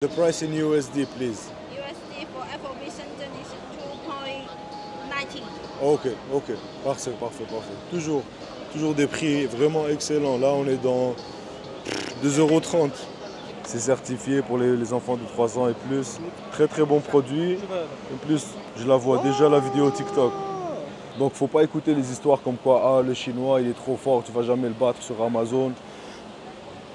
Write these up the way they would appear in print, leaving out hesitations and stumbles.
The price in USD, please. USD for FOB Shenzhen is 2.19. Ok, parfait. Toujours des prix vraiment excellents. Là, on est dans 2,30 €. C'est certifié pour les enfants de 3 ans et plus. Très bon produit. En plus, je la vois déjà la vidéo TikTok. Donc, faut pas écouter les histoires comme quoi le chinois il est trop fort, tu vas jamais le battre sur Amazon.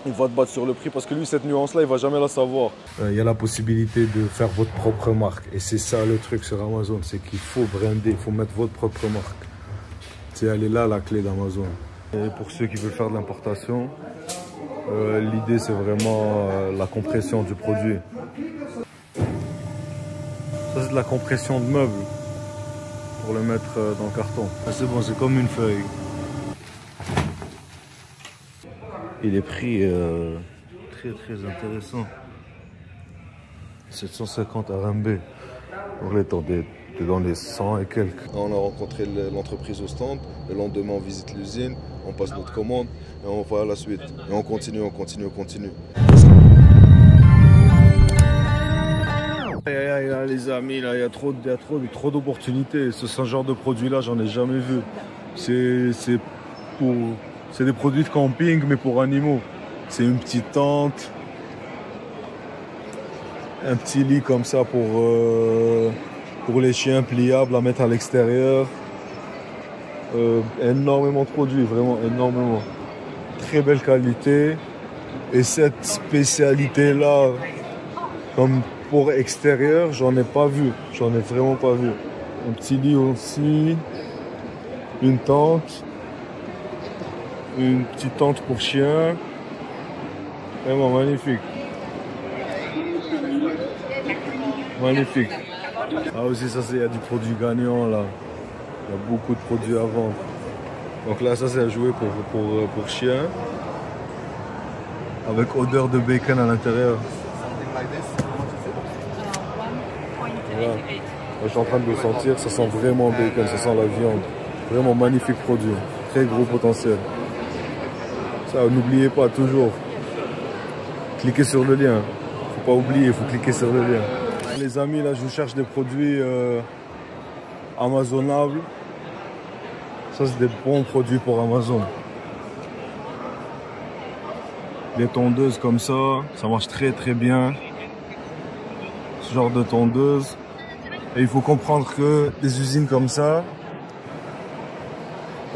Il va te battre sur le prix parce que lui, cette nuance-là, il va jamais la savoir. Il y a la possibilité de faire votre propre marque. Et c'est ça le truc sur Amazon, c'est qu'il faut brander, il faut mettre votre propre marque. C'est elle est là la clé d'Amazon. Et pour ceux qui veulent faire de l'importation, l'idée c'est vraiment la compression du produit. Ça c'est de la compression de meubles pour le mettre dans le carton. C'est bon, c'est comme une feuille. Il est pris très intéressant. 750 RMB. Pour les temps, t'es dans les 100 et quelques. On a rencontré l'entreprise au stand. Le lendemain, on visite l'usine. On passe notre commande et on va à la suite. Et on continue. Aïe, les amis, là, il y a trop d'opportunités. Ce genre de produit-là, j'en ai jamais vu. C'est des produits de camping, mais pour animaux. C'est une petite tente, un petit lit comme ça pour les chiens pliables à mettre à l'extérieur. Énormément de produits, vraiment énormément. Très belle qualité. Et cette spécialité-là, comme pour extérieur, j'en ai pas vu. J'en ai vraiment pas vu. Un petit lit aussi, une tente. Une petite tente pour chien. Vraiment magnifique. Magnifique. Ah aussi ça il y a du produit gagnant là. Il y a beaucoup de produits à vendre. Donc là ça c'est à jouer pour chien. Avec odeur de bacon à l'intérieur. Voilà. Je suis en train de le sentir, ça sent vraiment bacon, ça sent la viande. Vraiment magnifique produit. Très gros potentiel. N'oubliez pas toujours, cliquez sur le lien. Faut pas oublier, il faut cliquer sur le lien. Les amis, là je vous cherche des produits amazonables. Ça c'est des bons produits pour Amazon. Des tondeuses comme ça marche très bien. Ce genre de tondeuse. Et il faut comprendre que des usines comme ça,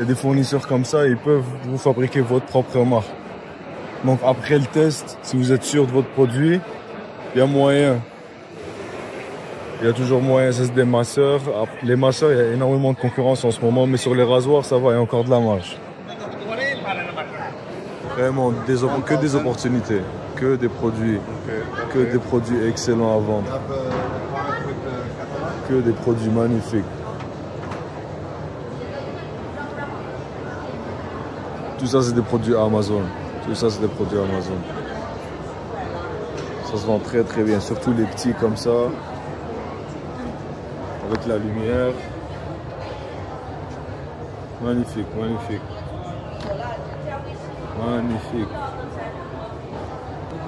et des fournisseurs comme ça, ils peuvent vous fabriquer votre propre marque. Donc après le test, si vous êtes sûr de votre produit, il y a moyen. Il y a toujours moyen, c'est des masseurs. Les masseurs, il y a énormément de concurrence en ce moment, mais sur les rasoirs, ça va, il y a encore de la marge. Vraiment, que des opportunités, que des produits excellents à vendre. Que des produits magnifiques. Tout ça, c'est des produits Amazon. Ça se vend très bien. Surtout les petits comme ça. Avec la lumière. Magnifique.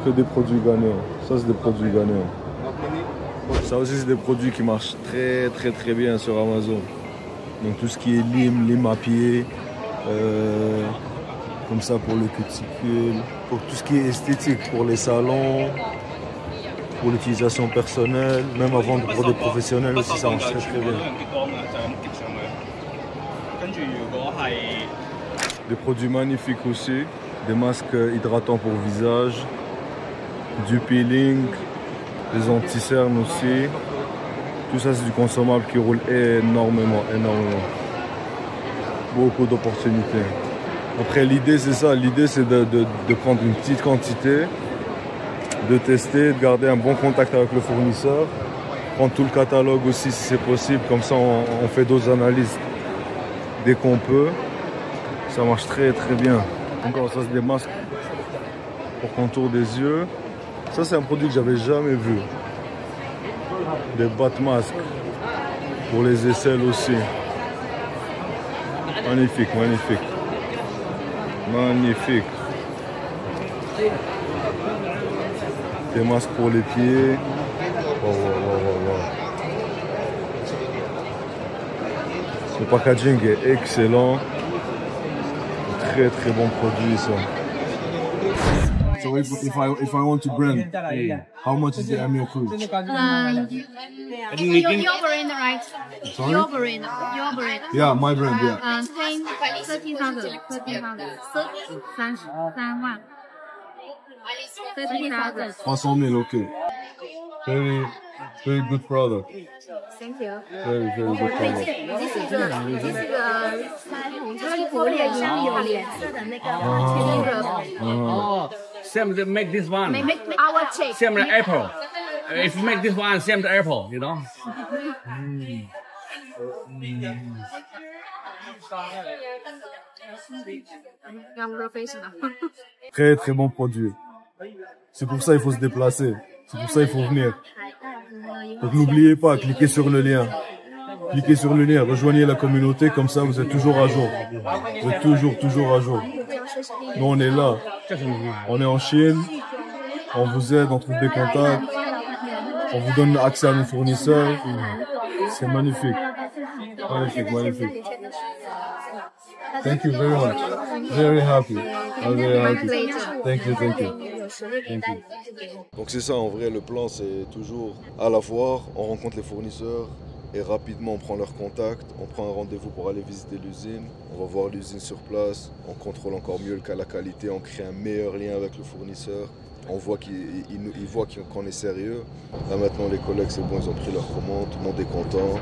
Que des produits gagnants. Ça, c'est des produits gagnants. Ça aussi, c'est des produits qui marchent très bien sur Amazon. Donc tout ce qui est lime à pied. Comme ça pour le cuticule, pour tout ce qui est esthétique, pour les salons, pour l'utilisation personnelle, même à vendre pour des professionnels aussi, ça marche très bien. Des produits magnifiques aussi, des masques hydratants pour visage, du peeling, des anti-cernes aussi. Tout ça c'est du consommable qui roule énormément. Beaucoup d'opportunités. Après l'idée c'est ça, l'idée c'est de prendre une petite quantité, de tester, de garder un bon contact avec le fournisseur, prendre tout le catalogue aussi si c'est possible, comme ça on fait d'autres analyses dès qu'on peut. Ça marche très bien. Encore ça c'est des masques pour contour des yeux. Ça c'est un produit que j'avais jamais vu. Des batte-masques pour les aisselles aussi. Magnifique. Des masques pour les pieds. Wow, wow, wow, wow. Le packaging est excellent. Très très bon produit ça. So if I want to brand, how much is the annual cruise? Your brand, right? Sorry? Your brand. Yeah, my brand, yeah. 13,000, 33万，30,000. 300 000, okay. Very good product. Thank you. Very good product. This is佛脸香有脸色的那个 Same to make this one. our check. Same the apple. If you make this one, same the apple, you know. Young professional. Très très bon produit. C'est pour ça qu'il faut se déplacer. C'est pour ça qu'il faut venir. Donc n'oubliez pas, cliquez sur le lien. Cliquez sur le lien, rejoignez la communauté, comme ça vous êtes toujours à jour. Vous êtes toujours à jour. Nous on est là. On est en Chine. On vous aide, on trouve des contacts. On vous donne accès à nos fournisseurs. C'est magnifique. Magnifique, magnifique. Thank you very much. Very happy. I'm very happy. Thank you, thank you. Thank you. Donc c'est ça, en vrai, le plan c'est toujours à la foire, on rencontre les fournisseurs et rapidement on prend leur contact, on prend un rendez-vous pour aller visiter l'usine, on va voir l'usine sur place, on contrôle encore mieux la qualité, on crée un meilleur lien avec le fournisseur, on voit qu'il voit qu'on est sérieux. Là maintenant les collègues c'est bon, ils ont pris leur commande, tout le monde est content.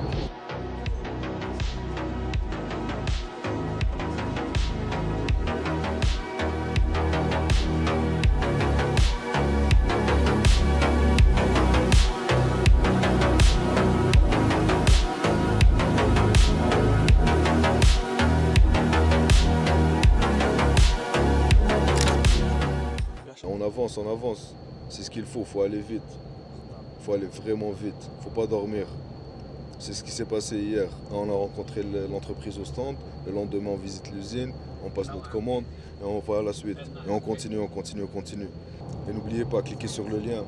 On avance, c'est ce qu'il faut aller vite, il faut aller vraiment vite, il ne faut pas dormir. C'est ce qui s'est passé hier, on a rencontré l'entreprise au stand, le lendemain on visite l'usine, on passe notre commande et on va à la suite. Et on continue. Et n'oubliez pas, cliquez sur le lien,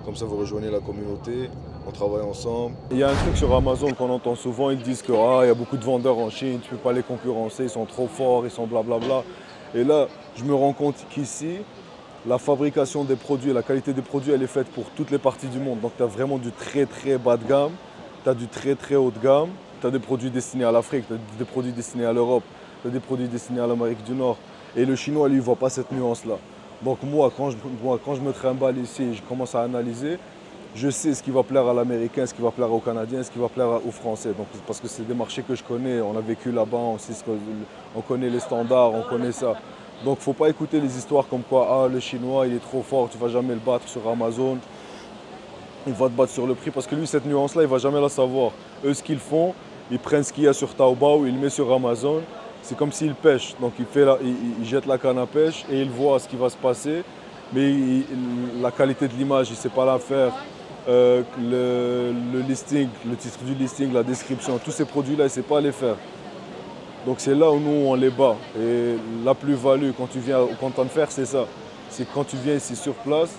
comme ça vous rejoignez la communauté, on travaille ensemble. Il y a un truc sur Amazon qu'on entend souvent, ils disent qu'il y a beaucoup de vendeurs en Chine, tu ne peux pas les concurrencer, ils sont trop forts, ils sont blablabla. Et là, je me rends compte qu'ici, la fabrication des produits, la qualité des produits, elle est faite pour toutes les parties du monde. Donc tu as vraiment du très très bas de gamme, tu as du très très haut de gamme, tu as des produits destinés à l'Afrique, tu as des produits destinés à l'Europe, tu as des produits destinés à l'Amérique du Nord. Et le chinois, lui, ne voit pas cette nuance-là. Donc moi, quand je me trimballe ici et je commence à analyser, je sais ce qui va plaire à l'Américain, ce qui va plaire aux Canadiens, ce qui va plaire aux Français. Donc, parce que c'est des marchés que je connais, on a vécu là-bas, on connaît les standards, on connaît ça. Donc il ne faut pas écouter les histoires comme quoi le chinois il est trop fort, tu ne vas jamais le battre sur Amazon, il va te battre sur le prix parce que lui cette nuance là il ne va jamais la savoir. Eux ce qu'ils font, ils prennent ce qu'il y a sur Taobao, ils le mettent sur Amazon, c'est comme s'ils pêchent, donc il jette la canne à pêche et il voit ce qui va se passer, mais la qualité de l'image il ne sait pas la faire, le listing, le titre du listing, la description, tous ces produits là il ne sait pas les faire. Donc c'est là où nous on les bat. Et la plus-value quand tu viens au Canton Fair, c'est ça. C'est quand tu viens ici sur place,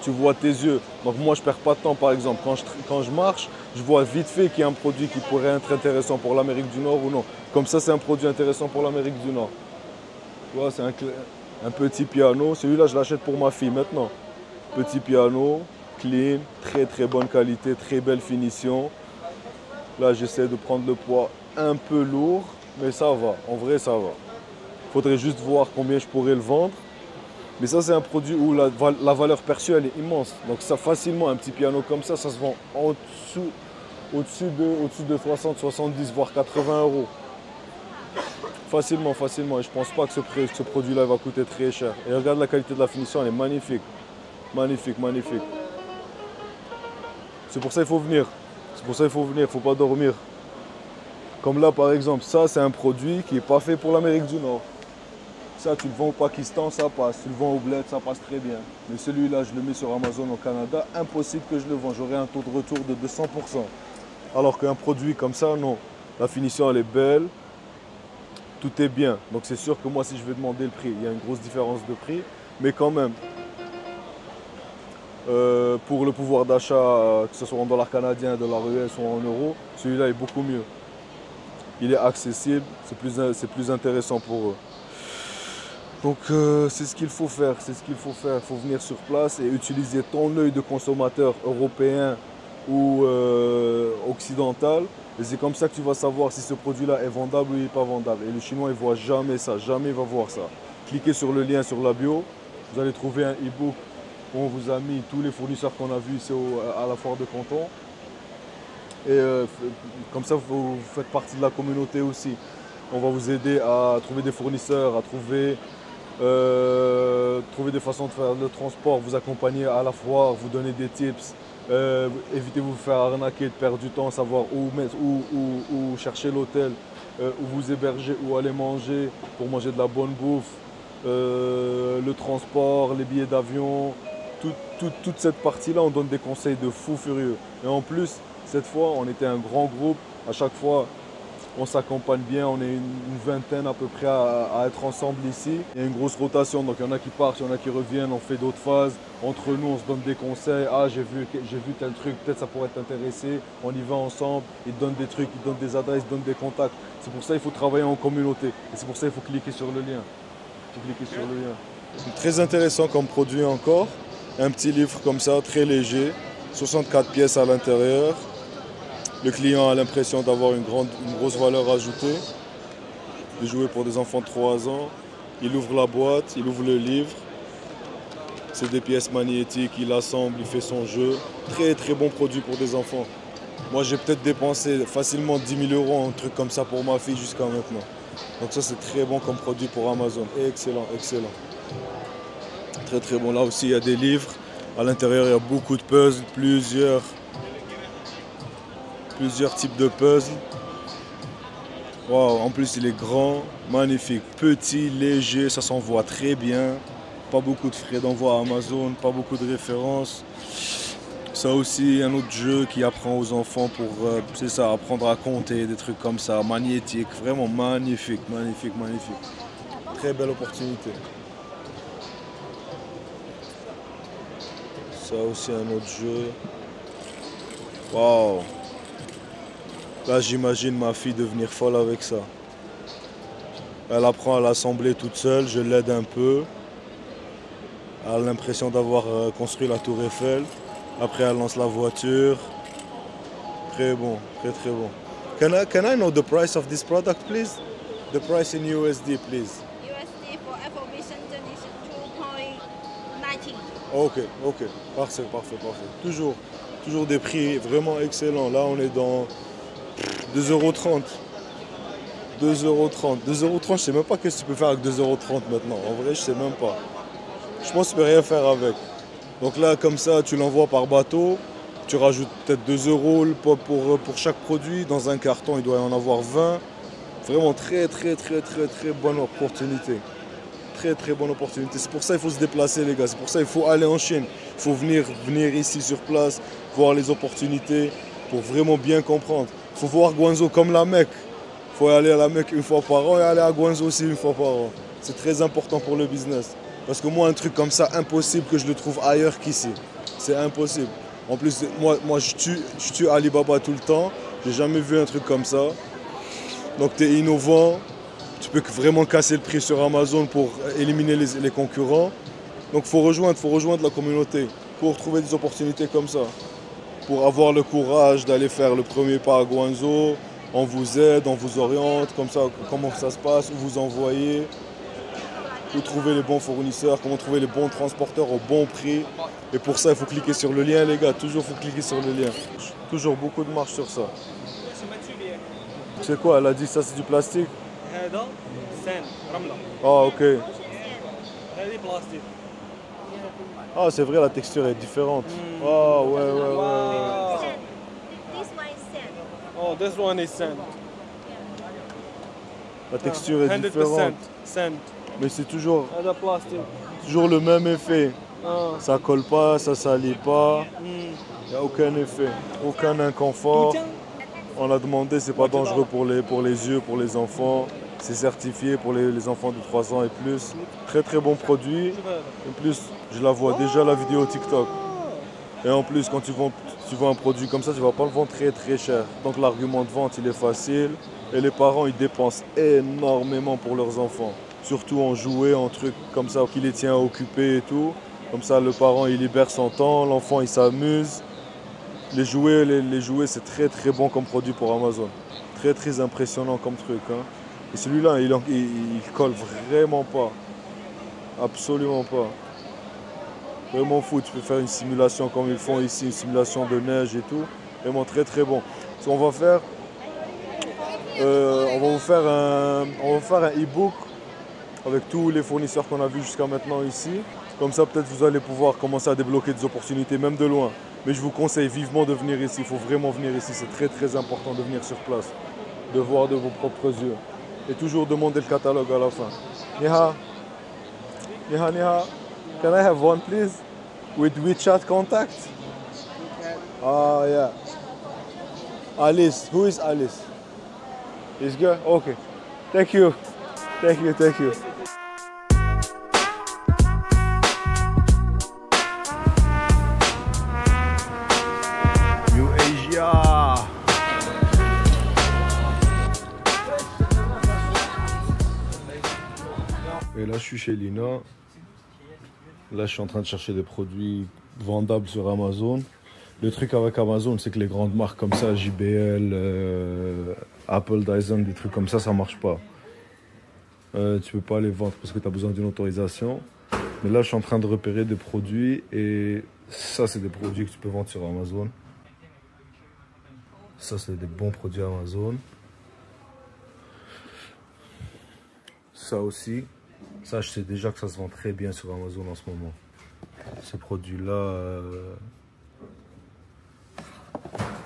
tu vois tes yeux. Donc moi je ne perds pas de temps par exemple. Quand je marche, je vois vite fait qu'il y a un produit qui pourrait être intéressant pour l'Amérique du Nord ou non. Comme ça c'est un produit intéressant pour l'Amérique du Nord. Tu vois, c'est un petit piano. Celui-là je l'achète pour ma fille maintenant. Petit piano, clean, très très bonne qualité, très belle finition. Là j'essaie de prendre le poids un peu lourd, mais ça va, en vrai ça va. Il faudrait juste voir combien je pourrais le vendre. Mais ça c'est un produit où la valeur perçue elle est immense. Donc ça facilement, un petit piano comme ça se vend au-dessus de 60, 70, voire 80 euros. Facilement. Et je pense pas que ce produit-là va coûter très cher. Et regarde la qualité de la finition, elle est magnifique. Magnifique. C'est pour ça qu'il faut venir. Il ne faut pas dormir. Comme là par exemple, ça c'est un produit qui n'est pas fait pour l'Amérique du Nord. Ça tu le vends au Pakistan, ça passe. Tu le vends au bled, ça passe très bien. Mais celui-là, je le mets sur Amazon au Canada, impossible que je le vende. J'aurai un taux de retour de 200%. Alors qu'un produit comme ça, non. La finition elle est belle, tout est bien. Donc c'est sûr que moi si je vais demander le prix, il y a une grosse différence de prix. Mais quand même, pour le pouvoir d'achat, que ce soit en dollars canadiens, dollars US ou en euros, celui-là est beaucoup mieux. Il est accessible, c'est plus intéressant pour eux. Donc c'est ce qu'il faut faire, Il faut venir sur place et utiliser ton œil de consommateur européen ou occidental. Et c'est comme ça que tu vas savoir si ce produit-là est vendable ou il n'est pas vendable. Et le Chinois, il ne voit jamais ça, jamais il va voir ça. Cliquez sur le lien sur la bio, vous allez trouver un e-book où on vous a mis tous les fournisseurs qu'on a vus ici à la foire de Canton. Et comme ça, vous faites partie de la communauté aussi. On va vous aider à trouver des fournisseurs, à trouver des façons de faire le transport, vous accompagner à la foire, vous donner des tips. Évitez de vous faire arnaquer, de perdre du temps, savoir où chercher l'hôtel, où vous héberger, où aller manger pour manger de la bonne bouffe, le transport, les billets d'avion, toute cette partie-là, on donne des conseils de fou furieux. Et en plus, cette fois, on était un grand groupe. À chaque fois, on s'accompagne bien. On est une vingtaine à peu près à être ensemble ici. Il y a une grosse rotation, donc il y en a qui partent, il y en a qui reviennent. On fait d'autres phases. Entre nous, on se donne des conseils. Ah, j'ai vu tel truc, peut-être ça pourrait t'intéresser. On y va ensemble. Ils donnent des trucs, ils donnent des adresses, ils donnent des contacts. C'est pour ça qu'il faut travailler en communauté. Et c'est pour ça qu'il faut cliquer sur le lien. C'est très intéressant comme produit encore. Un petit livre comme ça, très léger. 64 pièces à l'intérieur. Le client a l'impression d'avoir une grosse valeur ajoutée. De jouer pour des enfants de 3 ans. Il ouvre la boîte, il ouvre le livre. C'est des pièces magnétiques, il assemble, il fait son jeu. Très très bon produit pour des enfants. Moi j'ai peut-être dépensé facilement 10 000 € en un truc comme ça pour ma fille jusqu'à maintenant. Donc ça c'est très bon comme produit pour Amazon. Excellent, excellent. Très très bon. Là aussi il y a des livres. À l'intérieur il y a beaucoup de puzzles, plusieurs types de puzzles. Wow, en plus il est grand, magnifique, petit, léger, ça s'envoie très bien. Pas beaucoup de frais d'envoi à Amazon, pas beaucoup de références. Ça aussi un autre jeu qui apprend aux enfants pour c'est ça, apprendre à compter, des trucs comme ça, magnétique, vraiment magnifique, magnifique, magnifique. Très belle opportunité. Ça aussi un autre jeu. Waouh. Là j'imagine ma fille devenir folle avec ça. Elle apprend à l'assembler toute seule, je l'aide un peu. Elle a l'impression d'avoir construit la tour Eiffel. Après elle lance la voiture. Très bon, très très bon. Can I know the price of this product please? The price in USD please. USD for Affirmation Donation 2.19. Ok, parfait. Toujours des prix vraiment excellents. Là on est dans 2,30 €. 2,30 €. Je sais même pas qu'est-ce que tu peux faire avec 2,30 € maintenant. En vrai, je sais même pas. Je pense que tu peux rien faire avec. Donc là, comme ça, tu l'envoies par bateau. Tu rajoutes peut-être 2 € pour chaque produit. Dans un carton, il doit y en avoir 20. Vraiment très bonne opportunité. Très bonne opportunité. C'est pour ça qu'il faut se déplacer, les gars. C'est pour ça qu'il faut aller en Chine. Il faut venir ici sur place, voir les opportunités pour vraiment bien comprendre. Il faut voir Guangzhou comme la Mecque. Il faut aller à la Mecque une fois par an et aller à Guangzhou aussi une fois par an. C'est très important pour le business. Parce que moi, un truc comme ça, impossible que je le trouve ailleurs qu'ici. C'est impossible. En plus, moi je tue Alibaba tout le temps. J'ai jamais vu un truc comme ça. Donc tu es innovant. Tu peux vraiment casser le prix sur Amazon pour éliminer les concurrents. Donc il faut rejoindre la communauté pour trouver des opportunités comme ça. Pour avoir le courage d'aller faire le premier pas à Guangzhou. On vous aide, on vous oriente, comme ça, comment ça se passe, où vous envoyez, où trouver les bons fournisseurs, comment trouver les bons transporteurs au bon prix. Et pour ça, il faut cliquer sur le lien, les gars. Toujours, il faut cliquer sur le lien. Toujours beaucoup de marge sur ça. C'est quoi? Elle a dit ça, c'est du plastique? Ah, ok. Ah, c'est vrai, la texture est différente. Ah, ouais. This one is sand. Oh, this one is sand. La texture est 100% différente. sand. Mais c'est toujours plastic. le même effet. Ah. Ça colle pas, ça salit pas. Il n'y a aucun effet, aucun inconfort. On a demandé, c'est pas dangereux pour les yeux, pour les enfants. C'est certifié pour les enfants de 3 ans et plus. Très bon produit. En plus, je la vois déjà la vidéo TikTok. Et en plus, quand tu vends un produit comme ça, tu ne vas pas le vendre très très cher. Donc l'argument de vente, il est facile. Et les parents, ils dépensent énormément pour leurs enfants. Surtout en jouets, en trucs comme ça qui les tient occupés et tout. Comme ça, le parent, il libère son temps, l'enfant, il s'amuse. Les jouets, c'est très très bon comme produit pour Amazon. Très très impressionnant comme truc. Hein. Et celui-là, il colle vraiment pas. Absolument pas. Vraiment fou, tu peux faire une simulation comme ils font ici, une simulation de neige et tout. Vraiment très très bon. Ce qu'on va faire, on va faire un e-book avec tous les fournisseurs qu'on a vus jusqu'à maintenant ici. Comme ça, peut-être vous allez pouvoir commencer à débloquer des opportunités, même de loin. Mais je vous conseille vivement de venir ici. Il faut vraiment venir ici. C'est très très important de venir sur place, de voir de vos propres yeux. Et toujours demander le catalogue à la fin. Niha, Niha, Niha. Can I have one, please? With WeChat contact? Ah, yeah. Alice. Who is Alice? This girl? Okay. Thank you. Thank you, thank you. New Asia. Et là, je suis chez Lina. Là, je suis en train de chercher des produits vendables sur Amazon. Le truc avec Amazon, c'est que les grandes marques comme ça, JBL, Apple, Dyson, des trucs comme ça marche pas. Tu peux pas les vendre parce que tu as besoin d'une autorisation. Mais là, je suis en train de repérer des produits et ça, c'est des produits que tu peux vendre sur Amazon. Ça, c'est des bons produits Amazon. Ça aussi. Ça, je sais déjà que ça se vend très bien sur Amazon en ce moment. Ces produits-là,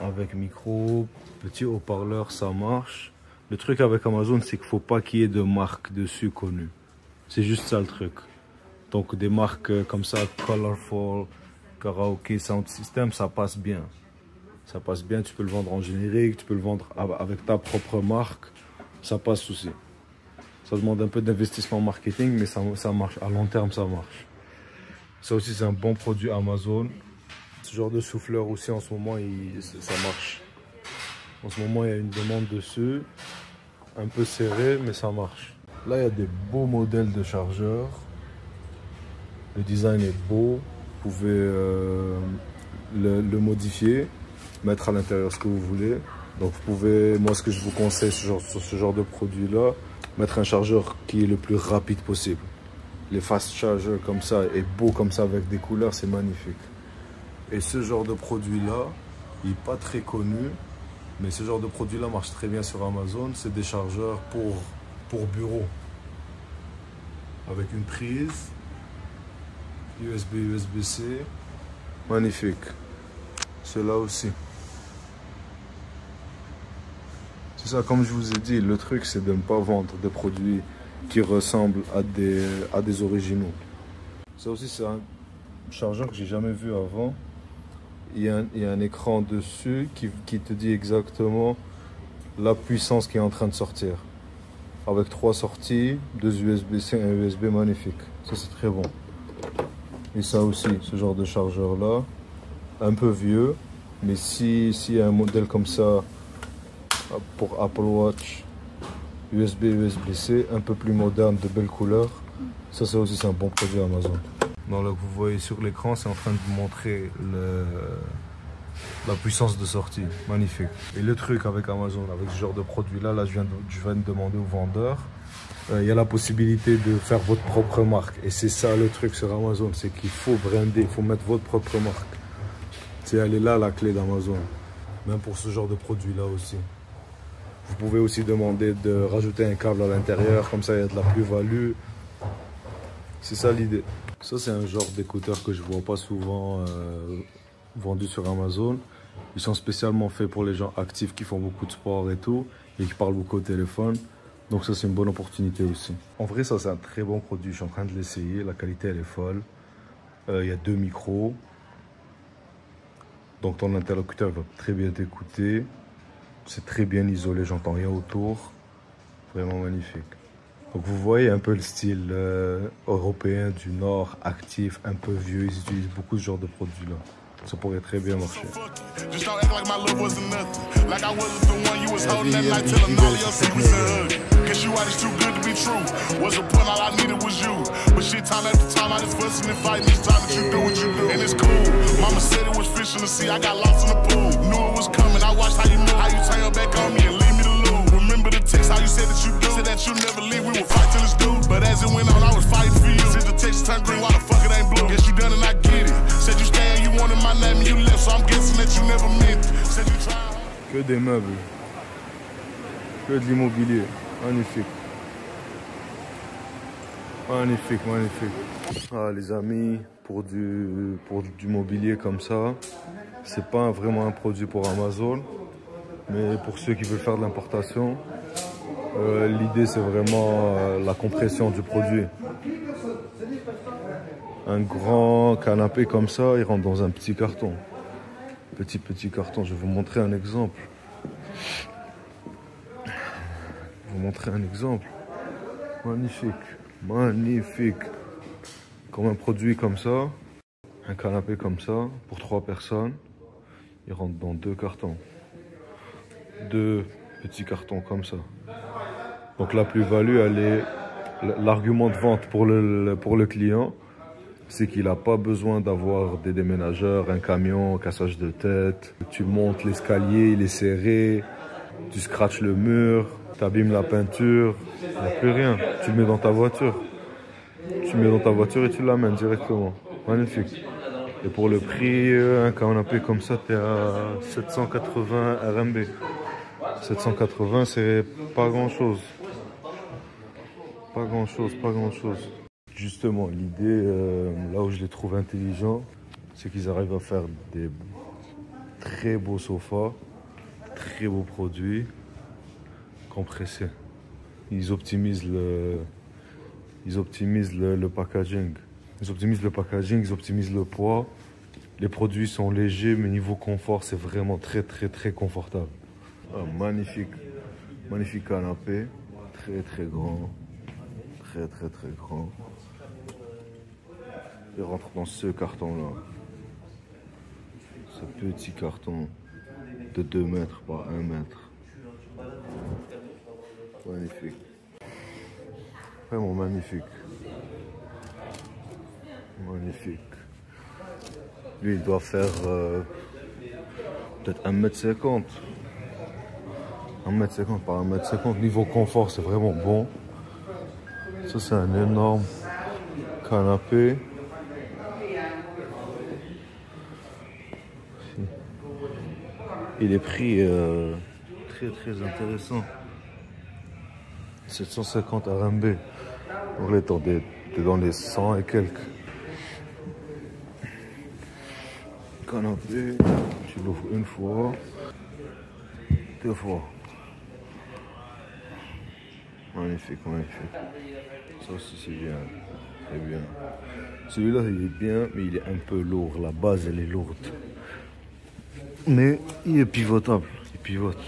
avec micro, petit haut-parleur, ça marche. Le truc avec Amazon, c'est qu'il ne faut pas qu'il y ait de marques dessus connues. C'est juste ça le truc. Donc des marques comme ça, Colorful, Karaoke, Sound System, ça passe bien. Ça passe bien, tu peux le vendre en générique, tu peux le vendre avec ta propre marque. Ça passe aussi. Ça demande un peu d'investissement marketing, mais ça marche. À long terme, ça marche. Ça aussi, c'est un bon produit Amazon. Ce genre de souffleur aussi, en ce moment, ça marche. En ce moment, il y a une demande dessus. Un peu serré, mais ça marche. Là, il y a des beaux modèles de chargeurs. Le design est beau. Vous pouvez le modifier, mettre à l'intérieur ce que vous voulez. Donc, vous pouvez, moi, ce que je vous conseille sur ce genre de produit-là, mettre un chargeur qui est le plus rapide possible. Les fast chargers comme ça et beau comme ça avec des couleurs, c'est magnifique. Et ce genre de produit-là, il n'est pas très connu, mais ce genre de produit-là marche très bien sur Amazon. C'est des chargeurs pour bureau. Avec une prise, USB, USB-C, magnifique. Ceux-là aussi. C'est ça, comme je vous ai dit, le truc c'est de ne pas vendre des produits qui ressemblent à des originaux. Ça aussi c'est un chargeur que j'ai jamais vu avant. Il y a un écran dessus qui te dit exactement la puissance qui est en train de sortir. Avec 3 sorties, 2 USB-C, un USB magnifique. Ça c'est très bon. Et ça aussi, ce genre de chargeur là, un peu vieux, mais s'il y a un modèle comme ça, pour Apple Watch, USB, USB-C, un peu plus moderne, de belles couleurs. Ça aussi c'est un bon produit Amazon. Donc là que vous voyez sur l'écran, c'est en train de vous montrer la puissance de sortie. Magnifique. Et le truc avec Amazon, avec ce genre de produit là, je viens de demander au vendeur, il y a la possibilité de faire votre propre marque. Et c'est ça le truc sur Amazon, c'est qu'il faut brander, il faut mettre votre propre marque. Elle est là la clé d'Amazon. Même pour ce genre de produit là aussi. Vous pouvez aussi demander de rajouter un câble à l'intérieur, comme ça il y a de la plus-value. C'est ça l'idée. Ça c'est un genre d'écouteurs que je vois pas souvent vendus sur Amazon. Ils sont spécialement faits pour les gens actifs qui font beaucoup de sport et tout, et qui parlent beaucoup au téléphone. Donc ça c'est une bonne opportunité aussi. En vrai ça c'est un très bon produit, je suis en train de l'essayer, la qualité elle est folle. Il y a 2 micros. Donc ton interlocuteur va très bien t'écouter. C'est très bien isolé, j'entends rien autour. Vraiment magnifique. Donc vous voyez un peu le style européen du Nord, actif, un peu vieux. Ils utilisent beaucoup ce genre de produits-là. Ça pourrait très bien marcher. Just don't act like my love wasn't nothing. Like I wasn't the one you was holding that night, telling all your secrets to hug. Guess you out is too good to be true. What's the point? All I needed was you. But shit, time after time, I just fussing and fighting each time that you do what you do. And it's cool. Mama said it was fish in the sea. I got lost in the pool. Knew it was coming. I watched how you move, how you turn your back on me and leave me to lose. Remember the text, how you said that you do. Said that you never leave. We would fight till it's due. But as it went on, I was fighting for you. Since the text turned green, why the fuck it ain't blue? Guess you done and I get it. Said you stay and you wanted my name and you left, so I'm guessing that you never meant it. Said you tried. Que des meubles. Que de l'immobilier. Magnifique. Magnifique, magnifique. Ah, les amis, pour du mobilier comme ça, c'est pas vraiment un produit pour Amazon, mais pour ceux qui veulent faire de l'importation, l'idée c'est vraiment la compression du produit. Un grand canapé comme ça, il rentre dans un petit carton. Petit carton, je vais vous montrer un exemple. Magnifique, magnifique. Comme un produit comme ça, un canapé comme ça, pour 3 personnes, il rentre dans 2 cartons. 2 petits cartons comme ça. Donc la plus-value, elle est l'argument de vente pour le client, c'est qu'il n'a pas besoin d'avoir des déménageurs, un camion, cassage de tête. Tu montes l'escalier, il est serré, tu scratches le mur, tu abîmes la peinture, il n'y a plus rien. Tu le mets dans ta voiture. Tu le mets dans ta voiture et tu l'amènes directement. Magnifique. Et pour le prix, un canapé comme ça, tu es à 780 RMB. 780, c'est pas grand-chose. Pas grand-chose. Justement, l'idée, là où je les trouve intelligents, c'est qu'ils arrivent à faire des très beaux sofas, très beaux produits, compressés. Ils optimisent le packaging. Ils optimisent le packaging, ils optimisent le poids. Les produits sont légers, mais niveau confort, c'est vraiment très confortable. Ah, magnifique canapé, très grand, très grand. Il rentre dans ce carton-là. Ce petit carton de 2 mètres par 1 mètre. Magnifique. Vraiment magnifique. Magnifique. Lui, il doit faire peut-être 1,50 m. 1,50 m par 1,50 m. Niveau confort, c'est vraiment bon. Ça, c'est un énorme canapé. Et les prix très intéressants. 750 RMB. Donc là, t'es dans les 100 et quelques. Canapé, tu l'ouvres une fois, 2 fois. Magnifique. Ça aussi c'est bien. Très bien. Celui-là il est bien, mais il est un peu lourd. La base elle est lourde. Mais il est pivotable. Il pivote.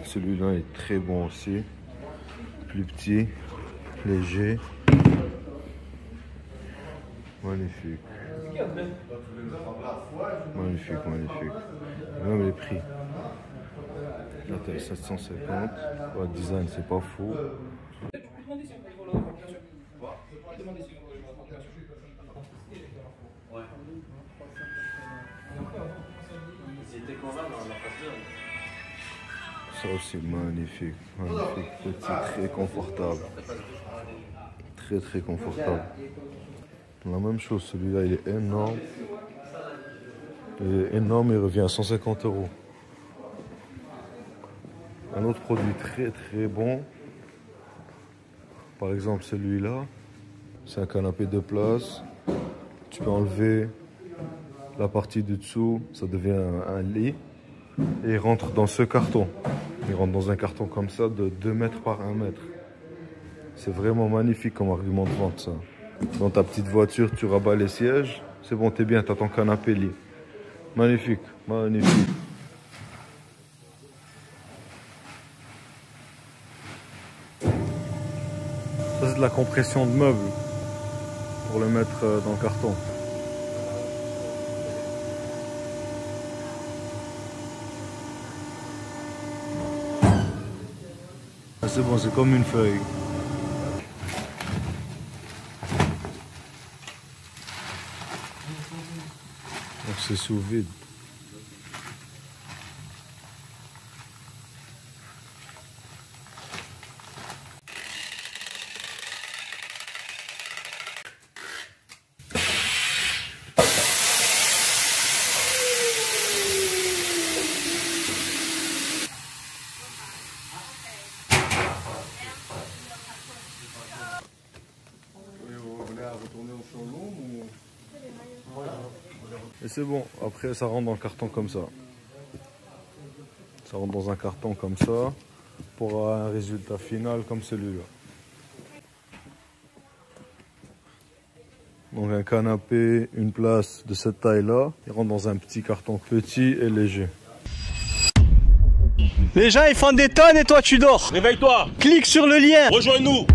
Celui-là est très bon aussi. Plus petit, léger. Magnifique. Même les prix. Là, t'as 750. Le design, c'est pas fou. Ça aussi, magnifique. Petit, très confortable. Très confortable. La même chose, celui-là il est énorme. Il revient à 150 €. Un autre produit très bon. Par exemple celui-là, c'est un canapé de place. Tu peux enlever la partie du dessous, ça devient un lit. Et il rentre dans ce carton. Il rentre dans un carton comme ça de 2 mètres par 1 mètre. C'est vraiment magnifique comme argument de vente ça. Dans ta petite voiture, tu rabats les sièges. C'est bon, t'es bien, t'as ton canapé lit. Magnifique. Ça, c'est de la compression de meubles pour le mettre dans le carton. c'est bon, c'est comme une feuille. Donc c'est sous vide. Et c'est bon, après ça rentre dans le carton comme ça. Ça rentre dans un carton comme ça pour un résultat final comme celui-là. Donc un canapé, une place de cette taille-là, il rentre dans un petit carton petit et léger. Les gens ils font des tonnes et toi tu dors. Réveille-toi. Clique sur le lien. Rejoins-nous.